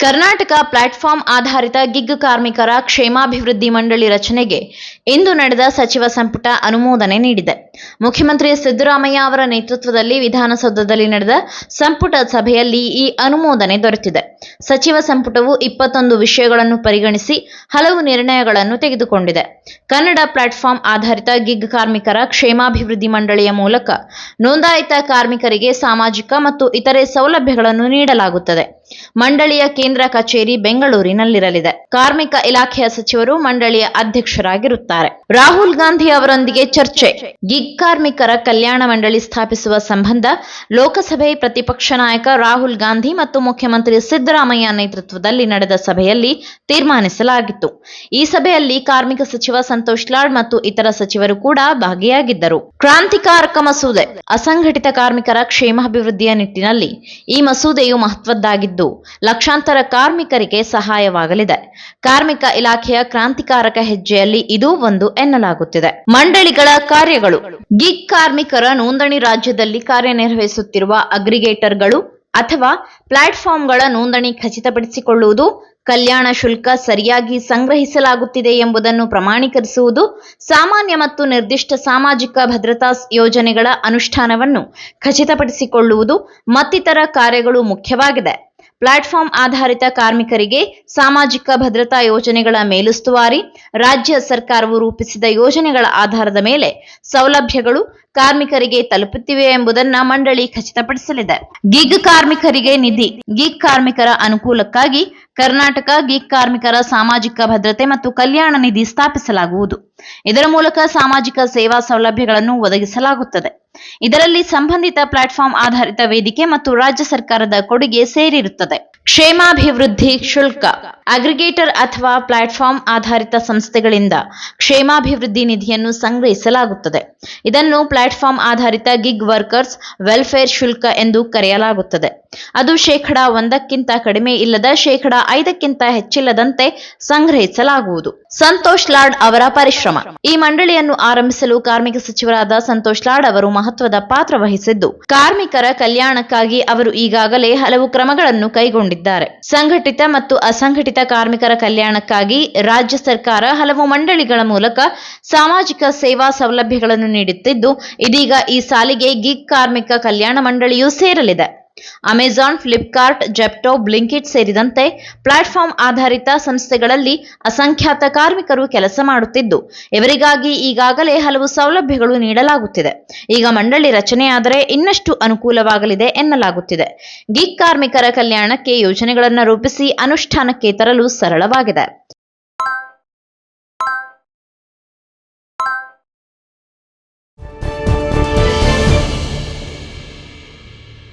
Karnataka platform ಆಧಾರಿತ gig ಕಾರ್ಮಿಕರ ಕ್ಷೇಮಾಭಿವೃದ್ಧಿ ಮಂಡಳಿ ರಚನೆಗೆ ಇಂದು ನಡೆದ ಸಚಿವ ಸಂಪುಟ ಅನುಮೋದನೆ ನೀಡಿದೆ. ಮುಖ್ಯಮಂತ್ರಿ ಸಿದ್ದರಾಮಯ್ಯ ಅವರ ನೇತೃತ್ವದಲ್ಲಿ ವಿಧಾನಸೌಧದಲ್ಲಿ ನಡೆದ ಸಂಪುಟ ಸಭೆಯಲ್ಲಿ ಈ ಅನುಮೋದನೆ ದೊರೆತಿದೆ. ಸಚಿವ ಸಂಪುಟವು 21 ವಿಷಯಗಳನ್ನು ಪರಿಗಣಿಸಿ ಹಲವು ನಿರ್ಣಯಗಳನ್ನು ತೆಗೆದುಕೊಂಡಿದೆ. ಕನ್ನಡ ಪ್ಲಾಟ್ಫಾರ್ಮ್ ಆಧಾರಿತ ಗಿಗ್ ಕಾರ್ಮಿಕರ ಕ್ಷೇಮಾಭಿವೃದ್ಧಿ ಮಂಡಳಿಯ ಮೂಲಕ ನೋಂದಾಯಿತ ಕಾರ್ಮಿಕರಿಗೆ ಸಾಮಾಜಿಕ ಮತ್ತು ಇತರೆ ಸೌಲಭ್ಯಗಳನ್ನು ನೀಡಲಾಗುತ್ತದೆ. ಮಂಡಳಿಯ ಕೇಂದ್ರ ಕಚೇರಿ ಬೆಂಗಳೂರಿನಲ್ಲಿರಲಿದೆ. ಕಾರ್ಮಿಕ ಇಲಾಖೆಯ ಸಚಿವರು ಮಂಡಳಿಯ ಅಧ್ಯಕ್ಷರಾಗಿರುತ್ತಾರೆ. ರಾಹುಲ್ ಗಾಂಧಿ ಅವರೊಂದಿಗೆ ಚರ್ಚೆ. ಗಿಗ್ ಕಾರ್ಮಿಕರ ಕಲ್ಯಾಣ ಮಂಡಳಿ ಸ್ಥಾಪಿಸುವ ಸಂಬಂಧ ಲೋಕಸಭೆ ಪ್ರತಿಪಕ್ಷ ನಾಯಕ ರಾಹುಲ್ ಗಾಂಧಿ ಮತ್ತು ಮುಖ್ಯಮಂತ್ರಿ ಸಿದ್ದರಾಮಯ್ಯ ನೇತೃತ್ವದಲ್ಲಿ ನಡೆದ ಸಭೆಯಲ್ಲಿ ತೀರ್ಮಾನಿಸಲಾಗಿತ್ತು. ಈ ಸಭೆಯಲ್ಲಿ ಕಾರ್ಮಿಕ ಸಚಿವ ಸಂತೋಷ್ ಲಾಡ್ ಮತ್ತು ಇತರ ಸಚಿವರು ಕೂಡ ಭಾಗಿಯಾಗಿದ್ದರು. ಕ್ರಾಂತಿಕಾರಕ ಮಸೂದೆ. ಅಸಂಘಟಿತ ಕಾರ್ಮಿಕರ ಕ್ಷೇಮಾಭಿವೃದ್ಧಿಯ ನಿಟ್ಟಿನಲ್ಲಿ ಈ ಮಸೂದೆಯು ಮಹತ್ವದ್ದಾಗಿದ್ದು ಲಕ್ಷಾಂತರ ಕಾರ್ಮಿಕರಿಗೆ ಸಹಾಯವಾಗಲಿದೆ. ಕಾರ್ಮಿಕ ಇಲಾಖೆಯ ಕ್ರಾಂತಿಕಾರಕ ಹೆಜ್ಜೆಯಲ್ಲಿ ಇದೂ ಒಂದು ಎನ್ನಲಾಗುತ್ತಿದೆ. ಮಂಡಳಿಗಳ ಕಾರ್ಯಗಳು. ಗಿಗ್ ಕಾರ್ಮಿಕರ ನೋಂದಣಿ ರಾಜ್ಯದಲ್ಲಿ ಕಾರ್ಯನಿರ್ವಹಿಸುತ್ತಿರುವ ಅಗ್ರಿಗೇಟರ್ಗಳು ಅಥವಾ ಪ್ಲಾಟ್ಫಾರ್ಮ್ಗಳ ನೋಂದಣಿ ಖಚಿತಪಡಿಸಿಕೊಳ್ಳುವುದು, ಕಲ್ಯಾಣ ಶುಲ್ಕ ಸರಿಯಾಗಿ ಸಂಗ್ರಹಿಸಲಾಗುತ್ತಿದೆ ಎಂಬುದನ್ನು ಪ್ರಮಾಣೀಕರಿಸುವುದು, ಸಾಮಾನ್ಯ ಮತ್ತು ನಿರ್ದಿಷ್ಟ ಸಾಮಾಜಿಕ ಭದ್ರತಾ ಯೋಜನೆಗಳ ಅನುಷ್ಠಾನವನ್ನು ಖಚಿತಪಡಿಸಿಕೊಳ್ಳುವುದು ಮತ್ತಿತರ ಕಾರ್ಯಗಳು ಮುಖ್ಯವಾಗಿದೆ. ಪ್ಲಾಟ್ಫಾರ್ಮ್ ಆಧಾರಿತ ಕಾರ್ಮಿಕರಿಗೆ ಸಾಮಾಜಿಕ ಭದ್ರತಾ ಯೋಜನೆಗಳ ಮೇಲುಸ್ತುವಾರಿ. ರಾಜ್ಯ ಸರ್ಕಾರವು ರೂಪಿಸಿದ ಯೋಜನೆಗಳ ಆಧಾರದ ಮೇಲೆ ಸೌಲಭ್ಯಗಳು ಕಾರ್ಮಿಕರಿಗೆ ತಲುಪುತ್ತಿವೆ ಎಂಬುದನ್ನು ಮಂಡಳಿ ಖಚಿತಪಡಿಸಲಿದೆ. ಗಿಗ್ ಕಾರ್ಮಿಕರಿಗೆ ನಿಧಿ. ಗಿಗ್ ಕಾರ್ಮಿಕರ ಅನುಕೂಲಕ್ಕಾಗಿ ಕರ್ನಾಟಕ ಗಿಗ್ ಕಾರ್ಮಿಕರ ಸಾಮಾಜಿಕ ಭದ್ರತೆ ಮತ್ತು ಕಲ್ಯಾಣ ನಿಧಿ ಸ್ಥಾಪಿಸಲಾಗುವುದು. ಇದರ ಮೂಲಕ ಸಾಮಾಜಿಕ ಸೇವಾ ಸೌಲಭ್ಯಗಳನ್ನು ಒದಗಿಸಲಾಗುತ್ತದೆ. ಇದರಲ್ಲಿ ಸಂಬಂಧಿತ ಪ್ಲಾಟ್ಫಾರ್ಮ್ ಆಧಾರಿತ ವೇದಿಕೆ ಮತ್ತು ರಾಜ್ಯ ಸರ್ಕಾರದ ಕೊಡುಗೆ ಸೇರಿರುತ್ತದೆ. ಕ್ಷೇಮಾಭಿವೃದ್ಧಿ ಶುಲ್ಕ. ಅಗ್ರಿಗೇಟರ್ ಅಥವಾ ಪ್ಲಾಟ್ಫಾರ್ಮ್ ಆಧಾರಿತ ಸಂಸ್ಥೆಗಳಿಂದ ಕ್ಷೇಮಾಭಿವೃದ್ಧಿ ನಿಧಿಯನ್ನು ಸಂಗ್ರಹಿಸಲಾಗುತ್ತದೆ. ಇದನ್ನು ಪ್ಲಾಟ್ಫಾರ್ಮ್ ಆಧಾರಿತ ಗಿಗ್ ವರ್ಕರ್ಸ್ ವೆಲ್ಫೇರ್ ಶುಲ್ಕ ಎಂದು ಕರೆಯಲಾಗುತ್ತದೆ. ಅದು 1% ಕಡಿಮೆ ಇಲ್ಲದ 5% ಹೆಚ್ಚಿಲ್ಲದಂತೆ ಸಂಗ್ರಹಿಸಲಾಗುವುದು. ಸಂತೋಷ್ ಲಾಡ್ ಅವರ ಪರಿಶ್ರಮ. ಈ ಮಂಡಳಿಯನ್ನು ಆರಂಭಿಸಲು ಕಾರ್ಮಿಕ ಸಚಿವರಾದ ಸಂತೋಷ್ ಲಾಡ್ ಅವರು ಮಹತ್ವದ ಪಾತ್ರ ವಹಿಸಿದ್ದು, ಕಾರ್ಮಿಕರ ಕಲ್ಯಾಣಕ್ಕಾಗಿ ಅವರು ಈಗಾಗಲೇ ಹಲವು ಕ್ರಮಗಳನ್ನು ಕೈಗೊಂಡಿದ್ದಾರೆ. ಸಂಘಟಿತ ಮತ್ತು ಅಸಂಘಟಿತ ಕಾರ್ಮಿಕರ ಕಲ್ಯಾಣಕ್ಕಾಗಿ ರಾಜ್ಯ ಸರ್ಕಾರ ಹಲವು ಮಂಡಳಿಗಳ ಮೂಲಕ ಸಾಮಾಜಿಕ ಸೇವಾ ಸೌಲಭ್ಯಗಳನ್ನು ನೀಡುತ್ತಿದ್ದು, ಇದೀಗ ಈ ಸಾಲಿಗೆ ಗಿಗ್ ಕಾರ್ಮಿಕ ಕಲ್ಯಾಣ ಮಂಡಳಿಯೂ ಸೇರಲಿದೆ. ಅಮೆಜಾನ್, ಫ್ಲಿಪ್ಕಾರ್ಟ್, ಜೆಪ್ಟೋ, ಬ್ಲಿಂಕಿಟ್ ಸೇರಿದಂತೆ ಪ್ಲಾಟ್ಫಾರ್ಮ್ ಆಧಾರಿತ ಸಂಸ್ಥೆಗಳಲ್ಲಿ ಅಸಂಖ್ಯಾತ ಕಾರ್ಮಿಕರು ಕೆಲಸ ಮಾಡುತ್ತಿದ್ದು, ಇವರಿಗಾಗಿ ಈಗಾಗಲೇ ಹಲವು ಸೌಲಭ್ಯಗಳು ನೀಡಲಾಗುತ್ತಿದೆ. ಈಗ ಮಂಡಳಿ ರಚನೆಯಾದರೆ ಇನ್ನಷ್ಟು ಅನುಕೂಲವಾಗಲಿದೆ ಎನ್ನಲಾಗುತ್ತಿದೆ. ಗಿಗ್ ಕಾರ್ಮಿಕರ ಕಲ್ಯಾಣಕ್ಕೆ ಯೋಜನೆಗಳನ್ನು ರೂಪಿಸಿ ಅನುಷ್ಠಾನಕ್ಕೆ ತರಲು ಸರಳವಾಗಿದೆ.